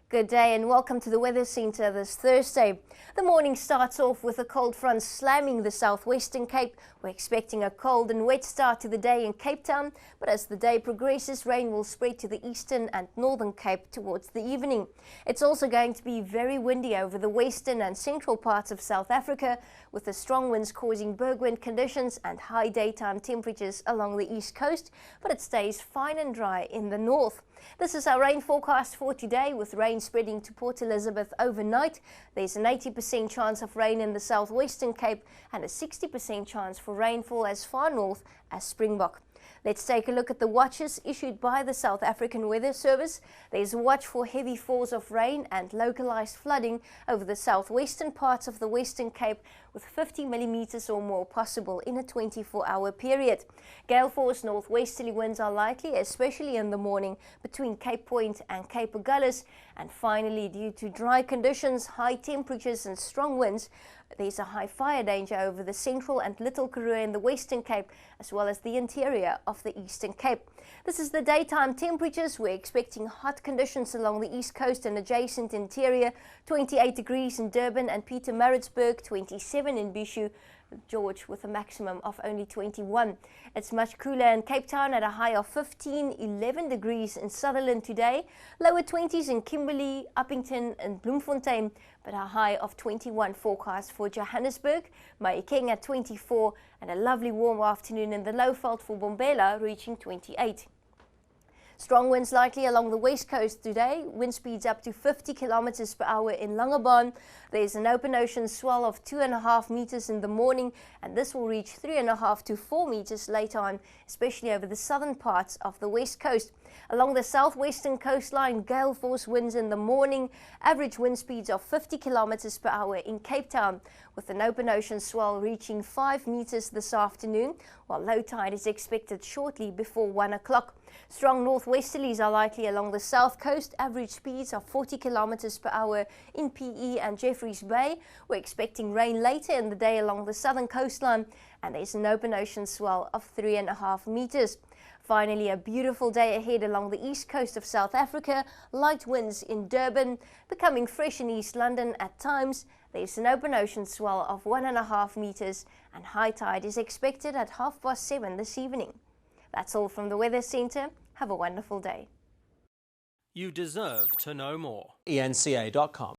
Good day and welcome to the Weather Centre this Thursday. The morning starts off with a cold front slamming the southwestern Cape. We're expecting a cold and wet start to the day in Cape Town, but as the day progresses, rain will spread to the eastern and northern Cape towards the evening. It's also going to be very windy over the western and central parts of South Africa, with the strong winds causing bergwind conditions and high daytime temperatures along the east coast, but it stays fine and dry in the north. This is our rain forecast for today, with rain spreading to Port Elizabeth overnight. There's an 80% chance of rain in the southwestern Cape and a 60% chance for rainfall as far north as Springbok. Let's take a look at the watches issued by the South African Weather Service. There's a watch for heavy falls of rain and localized flooding over the southwestern parts of the Western Cape, with 50 millimeters or more possible in a 24-hour period. Gale force northwesterly winds are likely, especially in the morning between Cape Point and Cape Agulhas. And finally, due to dry conditions, high temperatures and strong winds, there's a high fire danger over the central and Little Karoo in the Western Cape, as well as the interior of the Eastern Cape. This is the daytime temperatures. We're expecting hot conditions along the east coast and adjacent interior. 28 degrees in Durban and Pietermaritzburg, 27 in Bishu, George, with a maximum of only 21. It's much cooler in Cape Town at a high of 15, 11 degrees in Sutherland today, lower 20s in Kimberley, Uppington and Bloemfontein, but a high of 21 forecast for Johannesburg, Mahikeng at 24, and a lovely warm afternoon in the Lowveld for Bombela, reaching 28. Strong winds likely along the west coast today, wind speeds up to 50 kilometers per hour in Langebaan. There's an open ocean swell of 2.5 meters in the morning, and this will reach 3.5 to 4 meters later on, especially over the southern parts of the west coast. Along the southwestern coastline, gale force winds in the morning, average wind speeds of 50 kilometers per hour in Cape Town, with an open ocean swell reaching 5 meters this afternoon, while low tide is expected shortly before 1 o'clock. Strong northwesterlies are likely along the south coast, average speeds of 40 kilometers per hour in PE and Jeffreys Bay. We're expecting rain later in the day along the southern coastline, and there's an open ocean swell of 3.5 meters. Finally, a beautiful day ahead along the east coast of South Africa. Light winds in Durban, becoming fresh in East London at times. There's an open ocean swell of 1.5 meters, and high tide is expected at 7:30 this evening. That's all from the Weather Centre. Have a wonderful day. You deserve to know more. eNCA.com